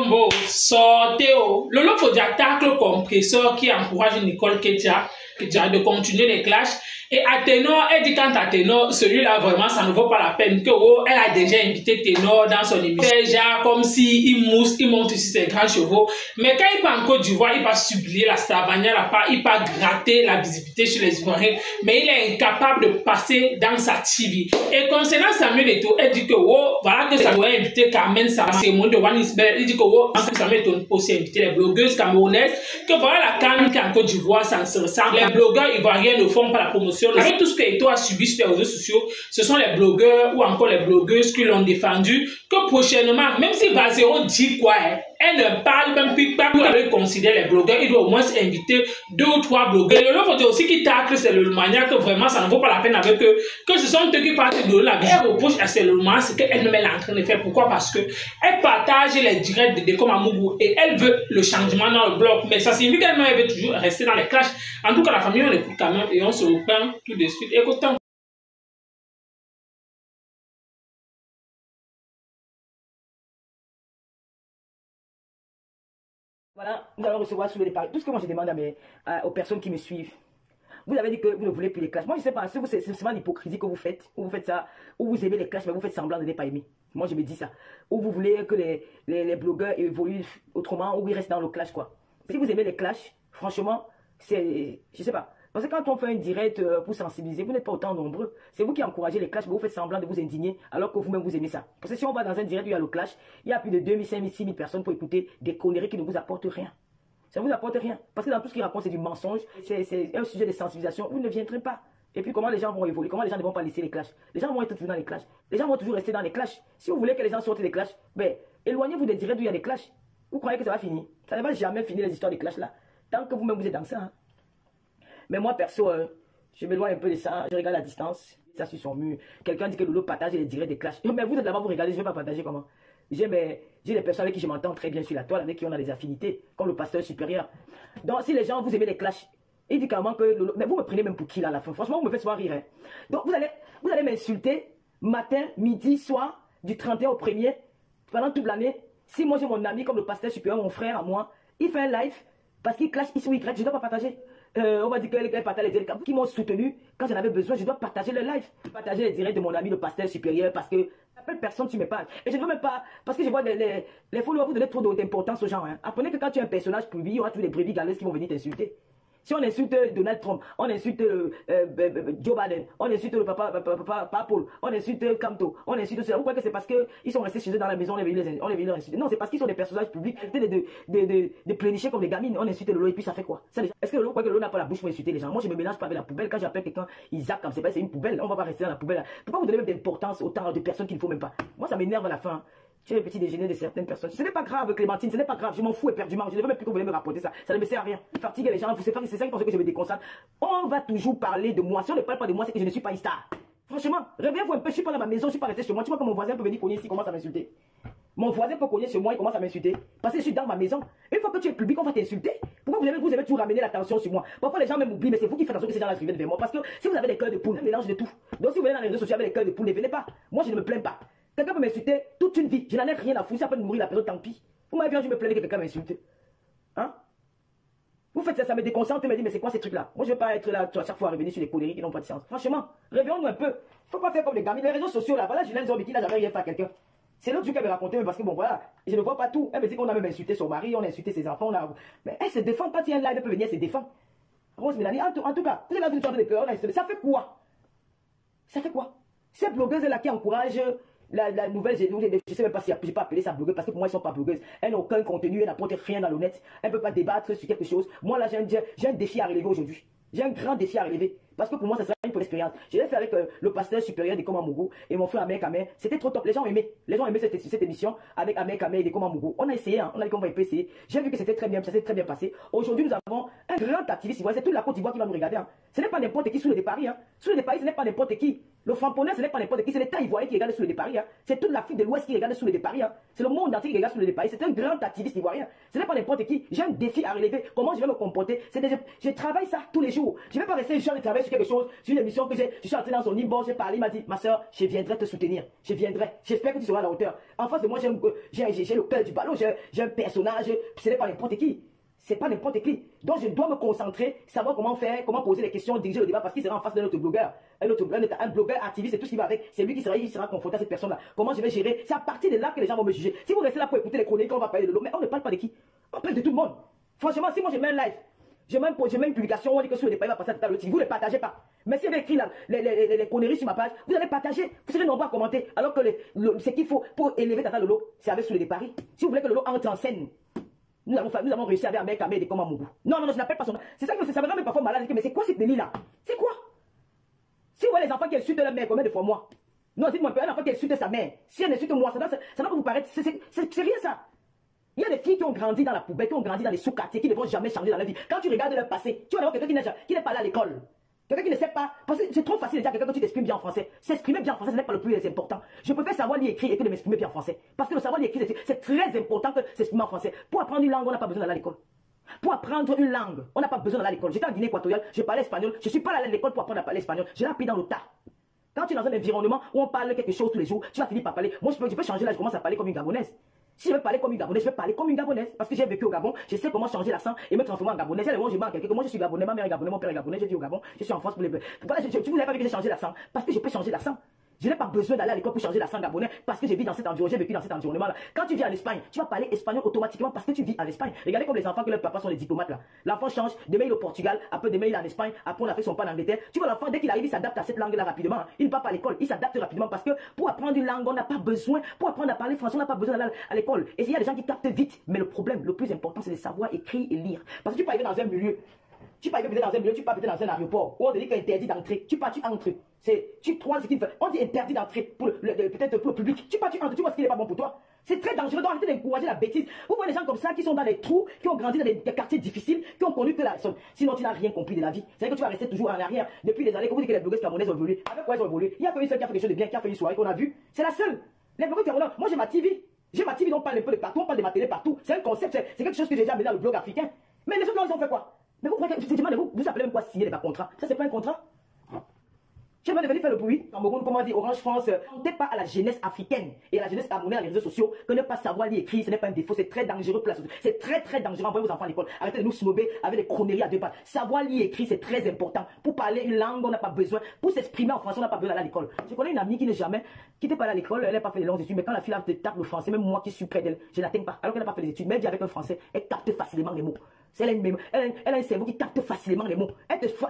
Bon, sortez au. Lolo faut attaquer le compresseur qui encourage Nicole Ketia de continuer les clashs. Et à Ténor, elle dit quand à Ténor, celui-là vraiment ça ne vaut pas la peine que elle a déjà invité Ténor dans son émission. Déjà comme si il mousse, il monte sur ses grands chevaux. Mais quand il part en Côte d'Ivoire, il va supplier la Starbania, il va gratter la visibilité sur les Ivoiriens. Mais il est incapable de passer dans sa TV. Et concernant Samuel Eto'o, elle dit que voilà que ça doit inviter Carmen Sama, c'est monde de Wanisbel. Il dit que Samuel Eto'o aussi inviter les blogueuses camerounaises. Que voilà la canne qui en Côte d'Ivoire, ça se ressemble. Les blogueurs ivoiriens ne font pas la promotion. Avec tout ce que Eto'o a subi sur les réseaux sociaux, ce sont les blogueurs ou encore les blogueuses qui l'ont défendu. Que prochainement, même si Baséon dit quoi, elle ne parle même plus pas pour considérer les blogueurs. Il doit au moins inviter 2 ou 3 blogueurs. Et le faut aussi qui tacle c'est le manière que vraiment ça ne vaut pas la peine avec eux. Que ce sont eux qui partent de la vie. Elle reproche à Célomania ce qu'elle même est en train de faire. Pourquoi? Parce que elle partage les directs de Décom Amougou et elle veut le changement dans le blog. Mais ça signifie qu'elle veut toujours rester dans les clashs. En tout cas, la famille, on écoute quand même et on se reprend tout de suite. Écoutons. Voilà, nous allons recevoir sous le départ. Tout ce que moi je demande aux personnes qui me suivent. Vous avez dit que vous ne voulez plus les clashs. Moi je ne sais pas, c'est seulement l'hypocrisie que vous faites. Ou vous faites ça, ou vous aimez les clashs, mais vous faites semblant de ne pas aimer. Moi je me dis ça. Ou vous voulez que les blogueurs évoluent autrement, ou ils restent dans le clash quoi. Si vous aimez les clashs, franchement, c'est, je sais pas. Parce que quand on fait un direct pour sensibiliser, vous n'êtes pas autant nombreux. C'est vous qui encouragez les clashs, mais vous faites semblant de vous indigner alors que vous-même vous aimez ça. Parce que si on va dans un direct où il y a le clash, il y a plus de 2000, 5000, 6000 personnes pour écouter des conneries qui ne vous apportent rien. Ça ne vous apporte rien. Parce que dans tout ce qu'il raconte, c'est du mensonge. C'est un sujet de sensibilisation. Vous ne viendrez pas. Et puis comment les gens vont évoluer? Comment les gens ne vont pas laisser les clashs? Les gens vont être toujours dans les clashs. Les gens vont toujours rester dans les clashs. Si vous voulez que les gens sortent des clashs, ben, éloignez-vous des directs où il y a des clashs. Vous croyez que ça va finir? Ça ne va jamais finir les histoires des clashs là. Tant que vous-même vous êtes dans ça. Hein. Mais moi, perso, je m'éloigne un peu de ça. Je regarde à distance. Ça sur son mur. Quelqu'un dit que Lolo partage les directs des clashs. Mais vous êtes là-bas, vous regardez, je ne vais pas partager comment. J'ai des personnes avec qui je m'entends très bien sur la toile, avec qui on a des affinités, comme le pasteur supérieur. Donc, si les gens, vous aimez les clashs, il dit carrément que Lolo... Mais vous me prenez même pour qui là à la fin? Franchement, vous me faites souvent rire. Hein. Donc, vous allez m'insulter matin, midi, soir, du 31 au 1er, pendant toute l'année. Si moi j'ai mon ami comme le pasteur supérieur, mon frère à moi, il fait un live parce qu'il clash X ou Y, je ne dois pas partager. On va dire qu'elle partage les directs qui m'ont soutenu quand j'en avais besoin, je dois partager le live. Partager les directs de mon ami le pasteur supérieur parce que personne sur mes pages. Et je ne veux même pas, parce que je vois les followers vous donner trop d'importance aux gens. Hein. Apprenez que quand tu es un personnage public, il y aura tous les brebis galeuses qui vont venir t'insulter. Si on insulte Donald Trump, on insulte Joe Biden, on insulte le papa Paul, on insulte Kamto, on insulte cela. Vous croyez que c'est parce qu'ils sont restés chez eux dans la maison, on les venu les insulter? Non, c'est parce qu'ils sont des personnages publics. Arrêtez de plénicher comme des gamines, on insulte Lolo et puis ça fait quoi? Est-ce que Lolo croit que Lolo n'a pas la bouche pour insulter les gens? Moi je me mélange pas avec la poubelle. Quand j'appelle quelqu'un Isaac, comme c'est une poubelle, on va pas rester dans la poubelle. Pourquoi vous donnez même d'importance autant de personnes qu'il ne faut même pas? Moi ça m'énerve à la fin. Tu es le petit déjeuner de certaines personnes. Ce n'est pas grave, Clémentine, ce n'est pas grave. Je m'en fous éperdument. Je ne veux même plus que vous venez me rapporter ça. Ça ne me sert à rien. Fatiguer les gens, c'est ça qui pense que je me déconcentre. On va toujours parler de moi. Si on ne parle pas de moi, c'est que je ne suis pas une star. Franchement, réveillez-vous un peu. Je suis pas dans ma maison, je suis pas resté chez moi. Tu vois que mon voisin peut venir cogner ici, il commence à m'insulter. Mon voisin peut cogner chez moi, il commence à m'insulter. Parce que je suis dans ma maison. Une fois que tu es public, on va t'insulter. Pourquoi vous avez toujours ramené l'attention sur moi? Parfois les gens même oublient, mais c'est vous qui faites attention que ces gens-là viennent vers moi. Parce que si vous avez des cœurs de poule, un mélange de tout. Donc si vous venez dans les réseaux sociaux avec des cœurs de poule, ne venez pas. Moi je ne me plains pas. Quelqu'un peut m'insulter toute une vie. Je n'en ai rien à foutre. Ça peut mourir la personne, tant pis. Vous m'avez vu, je me plaignais que quelqu'un m'insulte. Hein? Vous faites ça, ça me déconcentre et me dit, mais c'est quoi ces trucs-là? Moi, je ne veux pas être là à chaque fois à revenir sur les conneries qui n'ont pas de sens. Franchement, réveillons-nous un peu. Il ne faut pas faire comme les gamins. Les réseaux sociaux, là, voilà, Julien Zombie qui n'a jamais rien fait à quelqu'un. C'est l'autre jour qu'elle me racontait, mais parce que bon, voilà, je ne vois pas tout. Elle me dit qu'on a même insulté son mari, on a insulté ses enfants. Mais elle se défend. Quand il y a un live, elle peut venir, elle se défend. Rose Mélanie, en tout cas, vous êtes là, vous êtes de peur, ça fait quoi? Ça fait quoi? Cette blogueuse-là qui encourage la nouvelle, je ne sais même pas si je ne peux pas appeler ça blogueuse, parce que pour moi, elles ne sont pas blogueuses. Elles n'ont aucun contenu, elles n'apportent rien dans l'honnête. Elles ne peuvent pas débattre sur quelque chose. Moi, là, j'ai un défi à relever aujourd'hui. J'ai un grand défi à relever. Parce que pour moi, ça sera une bonne expérience. Je l'ai fait avec le pasteur supérieur de Komamougou et mon frère Amek Amek. C'était trop top. Les gens ont aimé. Les gens ont aimé cette émission avec Amek Amek de Komamougou. On a essayé, hein. On a dit qu'on va essayer. J'ai vu que c'était très bien, ça s'est très bien passé. Aujourd'hui, nous avons un grand activiste. C'est toute la Côte d'Ivoire qui va nous regarder. Hein. Ce n'est pas n'importe qui sous le départ. Hein. Sous le départ, ce n'est pas n'importe qui. Le frapponneur, ce n'est pas n'importe qui, c'est l'État ivoirien qui regarde sous le départ. Hein. C'est toute l'Afrique de l'Ouest qui regarde sous le départ. Hein. C'est le monde entier qui regarde sous le départ. C'est un grand activiste ivoirien. Ce n'est pas n'importe qui. J'ai un défi à relever. Comment je vais me comporter? Je travaille ça tous les jours. Je ne vais pas rester juste de travailler sur quelque chose, sur une émission que je suis entré dans son inbox, j'ai parlé, il m'a dit, ma soeur, je viendrai te soutenir. Je viendrai. J'espère que tu seras à la hauteur. En face de moi, j'ai le cœur du ballon, j'ai un personnage. Ce n'est pas n'importe qui. C'est pas n'importe qui. Donc je dois me concentrer, savoir comment faire, comment poser les questions, diriger le débat, parce qu'il sera en face d'un autre blogueur. Un blogueur activiste, c'est tout ce qui va avec. C'est lui qui sera confronté à cette personne-là. Comment je vais gérer? C'est à partir de là que les gens vont me juger. Si vous restez là pour écouter les chroniques, on va parler de l'eau, mais on ne parle pas de qui? On parle de tout le monde. Franchement, si moi je mets un live, je mets une publication, on dit que sur le départ, il va passer à l'autre, vous ne le partagez pas. Mais si vous avez écrit les conneries sur ma page, vous allez partager, vous serez nombreux à commenter. Alors que ce qu'il faut pour élever Tata Lolo, c'est avec sur le départ. Si vous voulez que Lolo entre en scène, nous avons réussi avec Ahmed Kamé et comme Amougou. Non, je n'appelle pas son nom. C'est ça que ça me rend même parfois malade. Mais c'est quoi cette délit-là? C'est quoi? Si vous voyez les enfants qui insultent leur mère, combien de fois moi? Non, dites-moi un enfant qui insulte sa mère. Si elle insulte moi, ça doit vous paraître. C'est rien ça. Il y a des filles qui ont grandi dans la poubelle, qui ont grandi dans les sous-quartiers, qui ne vont jamais changer dans leur vie. Quand tu regardes leur passé, tu vas voir quelqu'un qui n'est pas allé à l'école. Quelqu'un qui ne sait pas, parce que c'est trop facile de dire à quelqu'un que tu t'exprimes bien en français. S'exprimer bien en français, ce n'est pas le plus important. Je préfère savoir lire écrire et que de m'exprimer bien en français. Parce que le savoir lire écrire, c'est très important que s'exprimer en français. Pour apprendre une langue, on n'a pas besoin d'aller à l'école. Pour apprendre une langue, on n'a pas besoin d'aller à l'école. J'étais en Guinée équatoriale, je parlais espagnol. Je ne suis pas allé à l'école pour apprendre à parler espagnol. Je l'ai appris dans le tas. Quand tu es dans un environnement où on parle quelque chose tous les jours, tu vas finir par parler. Moi, je peux changer là, je commence à parler comme une Gabonaise. Si je veux parler comme une Gabonaise, je vais parler comme une Gabonaise. Parce que j'ai vécu au Gabon, je sais comment changer l'accent et me transformer en Gabonaise. Et moi, je marque quelqu'un. Moi, je suis Gabonais, ma mère est Gabonais, mon père est Gabonais, je vis au Gabon, je suis en France pour les. Voilà, tu vous avez pas vu que j'ai changé l'accent. Parce que je peux changer l'accent. Je n'ai pas besoin d'aller à l'école pour changer l'accent gabonais parce que j'ai vécu dans cet environnement, j'ai vécu dans cet environnement-là. Quand tu vis en Espagne, tu vas parler espagnol automatiquement parce que tu vis en Espagne. Regardez comme les enfants que leurs papas sont des diplomates là. L'enfant change, demain il est au Portugal, après demain il est en Espagne, après on a fait son pas en Angleterre. Tu vois l'enfant, dès qu'il arrive, il s'adapte à cette langue-là rapidement. Il ne va pas à l'école, il s'adapte rapidement parce que pour apprendre une langue, on n'a pas besoin, pour apprendre à parler français, on n'a pas besoin d'aller à l'école. Et il y a des gens qui captent vite, mais le problème, le plus important, c'est de savoir écrire et lire. Parce que tu peux arriver dans un milieu. Tu peux peut-être dans un milieu, tu peux peut-être dans un aéroport où on te dit qu'interdit d'entrer. Tu entres. Tu crois ce qu'il fait. On dit interdit d'entrer peut-être pour le public. Tu entres, tu vois ce qui n'est pas bon pour toi. C'est très dangereux. Donc arrêtez d'encourager la bêtise. Vous voyez des gens comme ça qui sont dans les trous, qui ont grandi dans des quartiers difficiles, qui ont connu que la somme. Sinon tu n'as rien compris de la vie. C'est-à-dire que tu vas rester toujours en arrière. Depuis des années, que vous dites que les blogueuses camerounaises ont évolué. Avec quoi ils ont évolué? Il y a que une seule qui a fait quelque chose de bien, qui a fait une soirée qu'on a vue. C'est la seule. Les blogueuses camerounaises, moi j'ai ma TV. J'ai ma TV, on parle un peu de partout, on parle de ma télé partout. C'est un concept, c'est quelque chose que j'ai déjà amené dans le blog africain. Mais les autres là, ils ont fait quoi? Mais vous appelez même quoi signer les contrats? Ça, c'est pas un contrat? Je vais venir faire le bruit. Cameroun, comment dire, Orange France, ne pas à la jeunesse africaine et à la jeunesse camerounaise, les réseaux sociaux, que ne pas savoir lire écrire, ce n'est pas un défaut, c'est très dangereux pour la société. C'est très dangereux. Envoyez vos enfants à l'école. Arrêtez de nous snober avec des conneries à deux balles. Savoir lire écrire, c'est très important. Pour parler une langue, on n'a pas besoin. Pour s'exprimer en français, on n'a pas besoin d'aller à l'école. Je connais une amie qui n'est pas allée à l'école, elle n'a pas fait les longues études, mais quand la fille tape le français, même moi qui suis près d'elle, je n'atteins pas. Alors qu'elle n'a pas fait les études, mais elle dit avec un français, elle capte facilement les mots. Elle a un cerveau qui capte facilement les mots.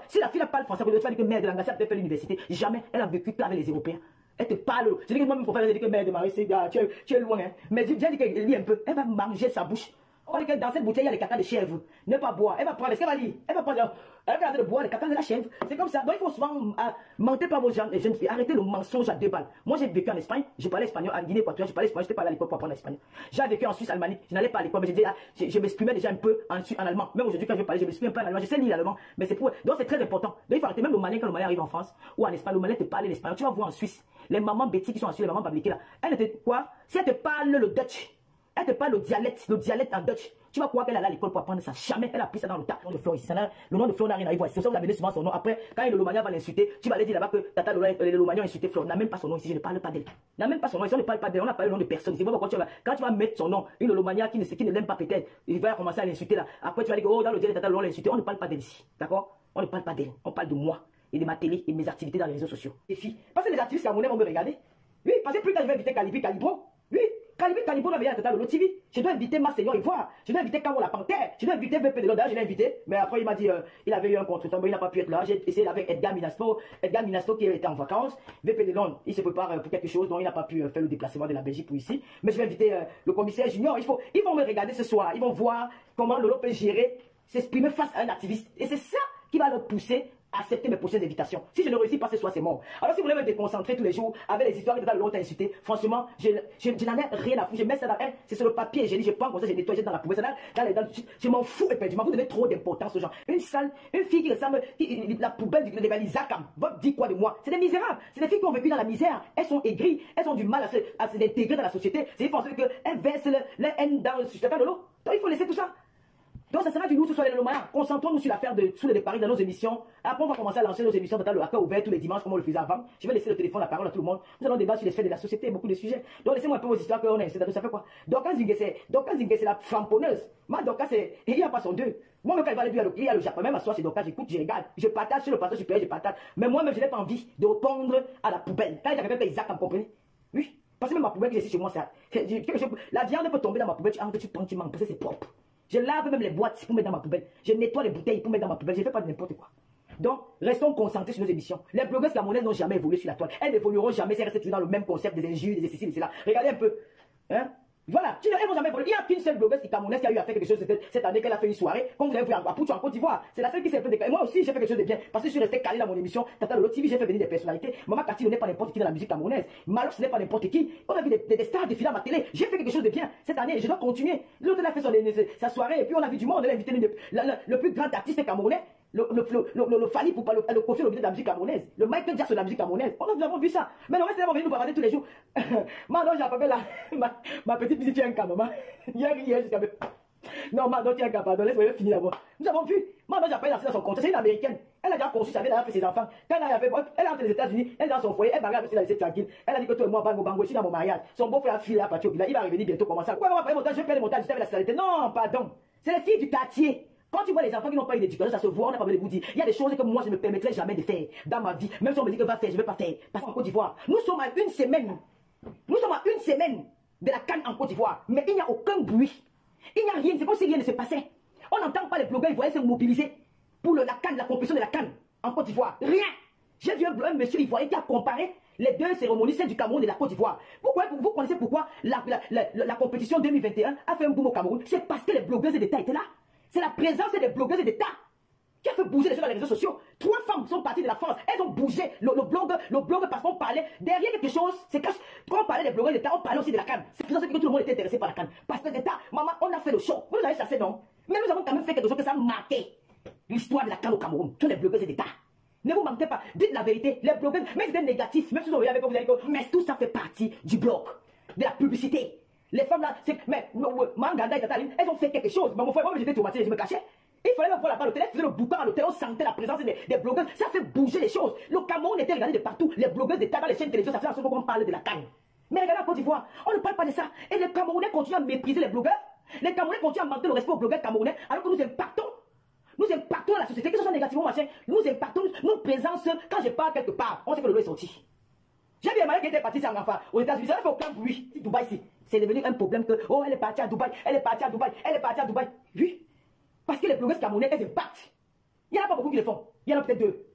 Si la fille parle français, vous devez faire que mère de langage, elle peut faire l'université. Jamais elle a vécu qu'avec les Européens. Elle te parle. Je dis que moi, mon professeur dit que mère de Marie, tu es loin. Hein. Mais je dis qu'elle lit un peu. Elle va manger sa bouche. On dit que dans cette bouteille, il y a les caca de chèvre. Ne pas boire. Elle va prendre. Est-ce qu'elle va lire? Elle va prendre. Elle va arrêter de boire les caca de la chèvre. C'est comme ça. Donc il faut souvent mentir par vos jeunes filles. Arrêtez le mensonge à deux balles. Moi, j'ai vécu en Espagne. Je parlais espagnol. En Guinée équatoriale, je parlais espagnol. Je n'étais pas allé à l'école pour apprendre l'espagnol. J'ai vécu en Suisse alémanique. Je n'allais pas à l'école. Mais je m'exprimais déjà un peu en allemand. Même aujourd'hui, quand je parlais, je m'exprime un peu en allemand. Je sais lire l'allemand. Mais c'est pour. Donc c'est très important. Donc il faut arrêter. Même le Malien, quand le Malien arrive en France ou en Espagne, le Malien te parle l'espagnol. Tu vas voir en Suisse. Les mamans bêtises qui sont en Suisse, les mamans babliquées là. Elle te quoi? Si elle te parle le Dutch, elle te parle le dialecte en Dutch. Tu vas croire qu'elle est allée à l'école pour apprendre ça. Jamais elle a pris ça dans le tas. Le nom de Flore ici. Le nom de Flore n'a rien à y voir. C'est ça que vous avez souvent son nom. Après, quand le Lomania va l'insulter, tu vas aller dire là-bas que Tata Lomania a insulté Flore. N'a même pas son nom ici. Je ne parle pas d'elle. N'a même pas son nom ici. On ne parle pas d'elle. On n'a pas le nom de personne. C'est pourquoi quand tu vas mettre son nom, une Lomania qui ne l'aime pas peut-être, il va commencer à l'insulter là. Après, tu vas dire que oh, dans le dialecte Tata Lomania l'a insulté. On ne parle pas d'elle ici. D'accord? On ne parle pas d'elle. On parle de moi et de ma télé et de mes activités dans les réseaux sociaux. Les filles. Parce que les activistes camerounais vont me regarder. Oui, parce que plus tard je vais inviter Calibro. Oui. Calibro va venir à Tata Lolo TV. Je dois inviter Marseillon Ivoire. Je dois inviter Camo la Panthère. Je dois inviter VP de l'Oda. Je l'ai invité. Mais après, il m'a dit, il avait eu un contretemps. Il n'a pas pu être là. J'ai essayé avec Edgar Minasto. Edgar Minasto qui était en vacances. VP de Londres, il se prépare pour quelque chose. Donc, il n'a pas pu faire le déplacement de la Belgique pour ici. Mais je vais inviter le commissaire Junior. Ils vont me regarder ce soir. Ils vont voir comment Lolo peut gérer, s'exprimer face à un activiste. Et c'est ça qui va le pousser accepter mes prochaines invitations. Si je ne réussis pas ce soir, c'est mort. Alors si vous voulez me déconcentrer tous les jours avec les histoires que l'autre a insulté, franchement, je n'en ai rien à foutre. Je mets ça dans c'est sur le papier, j'ai dit, je prends comme ça, je nettoie, dans la poubelle, je m'en fous éperdument. Vous donnez trop d'importance aux gens. Une fille qui ressemble, la poubelle de Zakam, dit quoi de moi? C'est des misérables. C'est des filles qui ont vécu dans la misère. Elles sont aigries, elles ont du mal à s'intégrer dans la société. C'est pour ça qu'elles versent leur haine dans le lot. Donc il faut laisser tout ça. Donc ça sera du nous ce soir les Lomaya. Concentrons-nous sur l'affaire de sous les paris dans nos émissions. Après on va commencer à lancer nos émissions dans le haka ouvert tous les dimanches comme on le faisait avant. Je vais laisser le téléphone, la parole à tout le monde. Nous allons débattre sur les faits de la société, beaucoup de sujets. Donc laissez-moi un peu vos histoires qu'on a. Ça fait quoi? Dorcas Zingé c'est la framponneuse. Ma Dorcas il n'y a pas son deux. Moi même quand il va aller au Japon, même à soi chez Dorcas, j'écoute, je regarde, je partage sur le pasteur supérieur, je partage. Mais moi-même je n'ai pas envie de répondre à la poubelle. Quand il y a quelqu'un qui Isaac, vous comprenez? Oui. Parce que même ma poubelle que j'ai chez moi, la viande peut tomber dans ma poubelle, tu prends, tu manges, parce que c'est propre. Je lave même les boîtes pour mettre dans ma poubelle. Je nettoie les bouteilles pour mettre dans ma poubelle. Je ne fais pas n'importe quoi. Donc, restons concentrés sur nos émissions. Les blogueuses camerounaises n'ont jamais évolué sur la toile. Elles n'évolueront jamais si elles restent toujours dans le même concept des injures, des ceci, des cela. Regardez un peu. Hein? Voilà, elles vont jamais évoluer. Il n'y a qu'une seule blogueuse camerounaise qui a eu à faire quelque chose cette année qu'elle a fait une soirée. Comme vous avez vu à Poutou en Côte d'Ivoire. C'est la seule qui s'est fait déclarer. Moi aussi, j'ai fait quelque chose de bien. Parce que je suis resté calé dans mon émission. Tata Lolo TV, j'ai fait venir des personnalités. Maman Cathy n'est pas n'importe qui dans la musique camerounaise. Malox n'est pas n'importe qui. On a vu des stars défiler à ma télé. J'ai fait quelque chose de bien cette année. Je dois continuer. L'autre a fait sa soirée et puis on a vu du monde. On a invité le plus grand artiste camerounais. Le Fali pour le confier au milieu de la musique camerounaise. Le Michael Jackson de la musique camerounaise. Nous avons vu ça. Mais le reste, on va venir nous parler tous les jours. Maintenant, j'appelle ma petite visite, tu es un cas, maman. Hier, jusqu'à même. Non, maintenant, tu es un cas, pardon, laisse-moi finir d'abord. Nous avons vu. Maintenant, j'appelle dans son compte. C'est une américaine. Elle a déjà conçu sa vie, elle a fait ses enfants. Quand elle a fait, elle est entre les États-Unis, elle est dans son foyer, elle va regarder, elle a laissé tranquille. Elle a dit que toi et moi, bango, je suis dans mon mariage. Son beau-frère a filé à Patio, il va revenir bientôt, comment ça? Ouais, on va payer le montage, je vais payer le montage, je vais la saleté. Non, pardon. C'est les filles du quartier. Quand tu vois les enfants qui n'ont pas eu d'éducation, ça se voit, on n'a pas besoin de vous dire. Il y a des choses que moi je ne me permettrai jamais de faire dans ma vie. Même si on me dit que va faire, je ne vais pas faire. Parce qu'en Côte d'Ivoire, nous sommes à une semaine. Nous sommes à une semaine de la CAN en Côte d'Ivoire. Mais il n'y a aucun bruit. Il n'y a rien. C'est comme si rien ne se passait. On n'entend pas les blogueurs ivoiriens se mobiliser pour la CAN, la compétition de la CAN en Côte d'Ivoire. Rien. J'ai vu un monsieur ivoirien qui a comparé les deux cérémonies, celle du Cameroun et de la Côte d'Ivoire. Pourquoi vous connaissez pourquoi la compétition 2021 a fait un boom au Cameroun? C'est parce que les blogueuses d'État étaient là. C'est la présence des blogueuses d'État qui a fait bouger les choses dans les réseaux sociaux. 3 femmes sont parties de la France. Elles ont bougé le blog parce qu'on parlait derrière quelque chose. C'est quand on parlait des blogueurs d'État, on parlait aussi de la CAN. C'est pour ça que tout le monde était intéressé par la CAN. Parce que l'État, maman, on a fait le show. Vous nous avez chassé, non? Mais nous avons quand même fait quelque chose que ça a marqué l'histoire de la CAN au Cameroun. Tous les blogueuses d'État. Ne vous mentez pas. Dites la vérité. Les blogueuses, même si c'est négatif, même si vous voyez avec vous, vous allez dire, mais tout ça fait partie du blog, de la publicité. Les femmes là, mais Manganda et Tataline, elles ont fait quelque chose. Mais mon frère, moi j'étais traumatisé, je me cachais. Il fallait même voir là-bas l'hôtel, faisait le boucan à l'hôtel, on sentait la présence des blogueuses. Ça fait bouger les choses. Le Cameroun était regardé de partout. Les blogueuses d'État dans les chaînes télévision, ça fait en sorte qu'on parle de la CAN. Mais regardez en Côte d'Ivoire, on ne parle pas de ça. Et les Camerounais continuent à mépriser les blogueurs. Les Camerounais continuent à manquer le respect aux blogueurs camerounais, alors que nous impactons la société, que ce soit négativement machin, nous impactons nos présences quand je pars quelque part. On sait que le lot est sorti. J'ai vu Emmanuel qui était parti sans enfant aux États-Unis, ça n'a fait aucun bruit. Dubaï ici, c'est devenu un problème que, oh, elle est partie à Dubaï, elle est partie à Dubaï, elle est partie à Dubaï. Oui, parce que les blogueuses camerounais, elles impactent. Il n'y en a pas beaucoup qui le font. Il y en a peut-être 2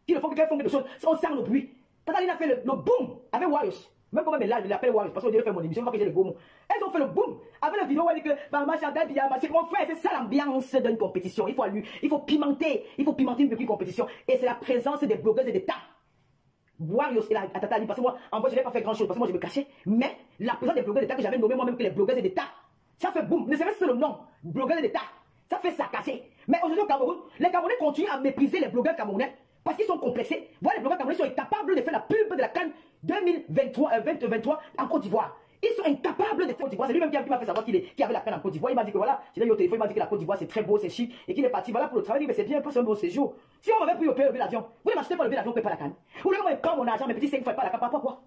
qui le font, qui font quelque chose. On sent le bruit. Tataline a fait le boom avec Warriors. Même quand même là, je l'appelle Warriors parce qu'on dirait faire mon émission, je vois que j'ai le beau mot. Elles ont fait le boom avec la vidéo où elle dit que Maman Chantal Biama, c'est mon frère, c'est ça l'ambiance d'une compétition. Il faut pimenter une petite compétition. Et c'est la présence des blogueuses d'État. Warriors et la Tataline, parce que moi, en vrai, je n'ai pas fait grand chose, parce que moi, je me cachais. Mais la présence des blogueuses d'État que j'avais nommé moi-même que les blogueuses d'État, ça fait boum. Ne serait-ce que le nom, blogueuses d'État, ça fait sacasser. Mais aujourd'hui au Cameroun, les Camerounais continuent à mépriser les blogueurs camerounais parce qu'ils sont complexés. Voilà, les blogueurs camerounais sont incapables de faire la pub de la CAN 2023 en Côte d'Ivoire. Ils sont incapables de faire Côte d'Ivoire. C'est lui-même qui m'a fait savoir qu'il avait la CAN en Côte d'Ivoire. Il m'a dit que voilà, j'ai eu au téléphone, il m'a dit que la Côte d'Ivoire c'est très beau, c'est chic et qu'il est parti voilà pour le travail. Il dit mais c'est bien, pas un bon séjour. Si on m'avait pris au billet l'avion, vous ne m'achetez pas le billet d'avion, vous ne payez pas la CAN. Vous voulez prendre mon argent, mes petits 5 fois pas la CAN. Par rapport à quoi?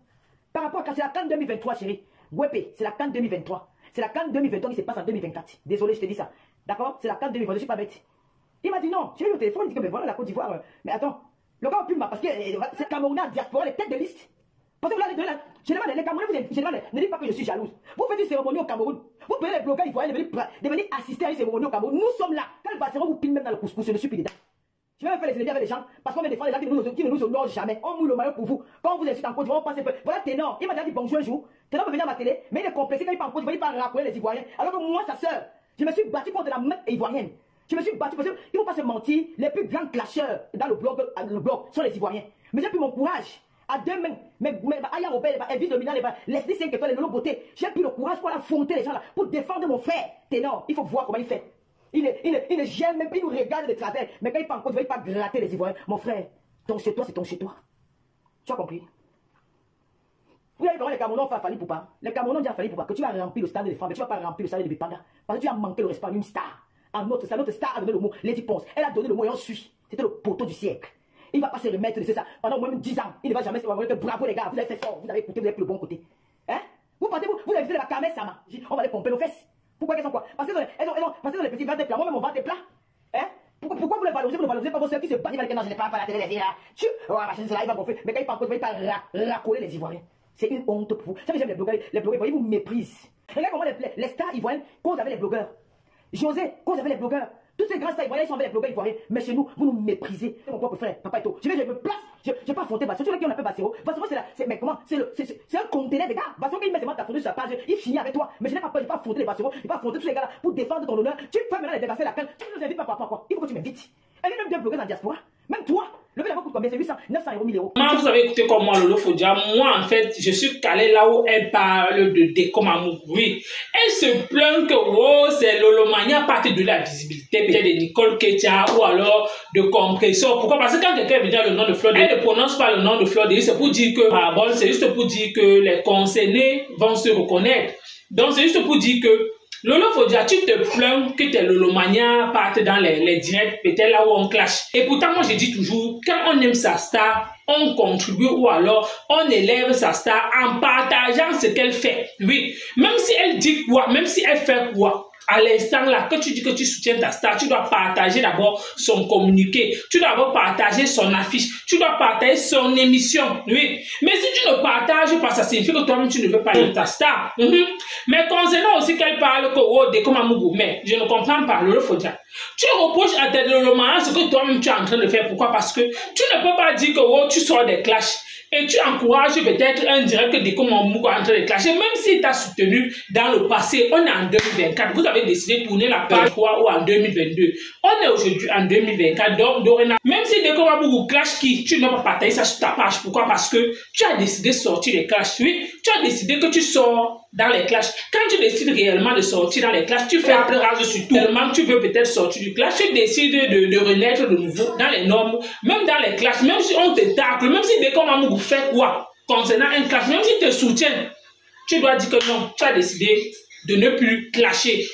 Par rapport à c'est la CAN 2023, chérie. Wépé, c'est la CAN 2023. C'est la CAN 2023 qui se passe en 2024. Désolé, je te dis ça. D'accord? C'est la CAN 2023, je suis pas bête. Il m'a dit non. J'ai eu au téléphone, il dit que mais voilà la Côte d'Ivoire. Mais attends, le gars a pu parce que c'est Camerounais en diaspora, les têtes de liste. Parce que là, les Camerounais, ne dites pas que je suis jalouse. Vous faites une cérémonie au Cameroun. Vous payez les blogueurs ivoiriens de venir assister à une cérémonie au Cameroun. Nous sommes là. Quand le Barcelone vous pile même dans le couscous, je ne suis plus dedans. Je vais même faire les énergies avec les gens parce qu'on met des fois les gens qui ne nous honorent jamais. On mouille le maillot pour vous. Quand on vous insulte en Côte d'Ivoire, on passe un peu. Voilà Ténor. Il m'a déjà dit bonjour un jour. Ténor peut venir à ma télé, mais il est complexé quand il part en Côte d'Ivoire, il part raconter les Ivoiriens. Alors que moi, sa sœur, je me suis battu contre la meute ivoirienne. Je me suis battu parce qu'il ne faut pas se mentir. Les plus grands clasheurs dans le bloc sont les Ivoiriens. Mais j'ai pris mon courage. À deux mains, Aya Robert, Evie Dominant, les 5 étoiles, les Lolo Beauté. J'ai pris le courage pour affronter les gens là, pour défendre mon frère. Ténor, il faut voir comment il fait. Il ne gêne même pas, il nous regarde de travers. Mais quand il parle, il ne va pas gratter les Ivoiriens. Mon frère, ton chez toi, c'est ton chez toi. Tu as compris? Vous avez parlé, les Camerounais ont fallu pour pas. Les Camerounais ont dit à Fali pour pas que tu vas remplir le stade de femmes, mais tu ne vas pas remplir le stade de Bipanda. Parce que tu as manqué le respect d'une star. Notre star a donné le mot, Lady Ponce. Elle a donné le mot et on suit. C'était le poteau du siècle. Il ne va pas se remettre de ça. Pendant au moins 10 ans, il ne va jamais se remettre. Bravo les gars, vous avez fait fort, vous avez écouté, vous avez pris le bon côté. Hein? Vous partez, vous avez vu la Carmel Sama. On va les pomper nos fesses. Pourquoi elles sont quoi? Parce qu'elles ont les petits ventres plats. Moi-même, mon ventre est plat. Hein? Pourquoi vous les valorisez? Vous ne valorisez pas vos soeurs qui se battent avec les non, je n'ai pas la télé, les filles là. Machin, cela, il va gonfler. Mais quand il parle, il va pas racoler les Ivoiriens. C'est une honte pour vous. Ça veut dire que les blogueurs, ils vous méprisent. Regarde comment les stars ivoiriennes causent avec les blogueurs. José cause avec les blogueurs. Tous ces grands stars ivoiriens sont avec les blogueurs ivoiriens. Mais chez nous, vous nous méprisez. C'est mon propre frère, Papa Eto. Je me place. Je ne vais pas affronter Bassero. Tu vois qui on appelle Bassero? Bassero, mais comment? C'est un conteneur de gars. Bassero, il met ses mains sur sa page. Il finit avec toi. Mais je n'ai pas peur. Je ne vais pas affronter les Bassero. Je ne vais pas affronter tous les gars là pour défendre ton honneur. Tu fais maintenant les dépasser la canne. Tu ne nous invites pas par quoi? Il faut que tu m'invites. Elle est même deux blogueurs en diaspora. Même toi. Le verre coûte combien? C'est 800, 900 euros, 1000 euros. Vous avez écouté comme moi, Lolo Fodia. Moi, en fait, je suis calé là où elle parle de Décomamou. Oui. Elle se plaint que, oh, c'est Lolomania partie de la visibilité, peut-être de Nicole Ketia ou alors de Compressor. Pourquoi? Parce que quand quelqu'un veut dire le nom de Flodé, elle ne prononce pas le nom de Flodé. C'est pour dire que, ah bon, c'est juste pour dire que les concernés vont se reconnaître. Donc, c'est juste pour dire que Lolo Fodia, tu te plains que tes Lolomania partent dans les directs, peut-être là où on clash. Et pourtant, moi, je dis toujours, quand on aime sa star, on contribue ou alors on élève sa star en partageant ce qu'elle fait. Oui, même si elle dit quoi, même si elle fait quoi, à l'instant là, que tu dis que tu soutiens ta star, tu dois partager d'abord son communiqué, tu dois d'abord partager son affiche, tu dois partager son émission, oui. Mais si tu ne partages pas, ça signifie que toi-même tu ne veux pas aider ta star. Mais concernant aussi qu'elle parle que oh, Décomamou, mais je ne comprends pas, Lolo Fodia. Tu reproches à tes romans ce que toi-même tu es en train de faire. Pourquoi? Parce que tu ne peux pas dire que oh, tu sors des clashs. Et tu encourages peut-être un direct que Décomamou est en train de clasher, même s'il t'a soutenu dans le passé. On est en 2024. Vous avez décidé de tourner la page 3 ou en 2022. On est aujourd'hui en 2024. Donc, dorénavant, même si Décomamou clash qui, tu n'as pas partagé ça sur ta page. Pourquoi? Parce que tu as décidé de sortir les clashs. Oui, tu as décidé que tu sors dans les clashs. Quand tu décides réellement de sortir dans les clashs, tu fais un rage sur tout. Tellement tu veux peut-être sortir du clash, tu décides de renaître de nouveau dans les normes, même dans les clashs, même si on te tacle, même si Décomamou fait quoi concernant un clash, même si te soutient, tu dois dire que non, tu as décidé de ne plus clasher.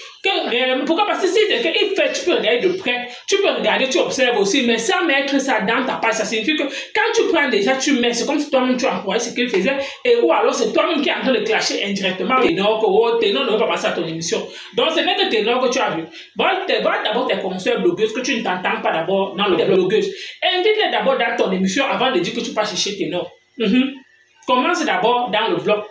Pourquoi? Parce que si quelqu'un il fait, tu peux regarder de près, tu peux regarder, tu observes aussi, mais sans mettre ça dans ta page, ça signifie que quand tu prends déjà, tu mets, c'est comme si toi-même tu encourages ce qu'il faisait, et ou alors c'est toi-même qui est en train de clasher indirectement. Ténor, Ténor ne veut pas passer à ton émission. Donc ce n'est que Ténor que tu as vu. Voilà d'abord tes consoeurs blogueuses que tu ne t'entends pas d'abord dans le blogueuse. Invite-les d'abord dans ton émission avant de dire que tu passes chercher Ténor. Commence d'abord dans le blog.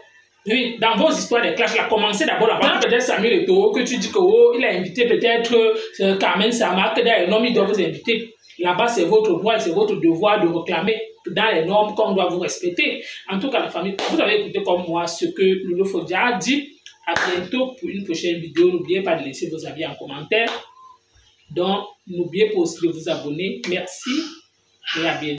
Oui, dans vos histoires de clash, là, commencez d'abord là-bas. Peut-être Samuel Eto'o, que tu dis que oh, il a invité peut-être Carmen Sama, que dans les normes, il doit vous inviter. Là-bas, c'est votre droit et c'est votre devoir de réclamer dans les normes qu'on doit vous respecter. En tout cas, la famille, vous avez écouté comme moi ce que Lolo Fodia a dit. À bientôt pour une prochaine vidéo. N'oubliez pas de laisser vos avis en commentaire. Donc, n'oubliez pas aussi de vous abonner. Merci et à bientôt.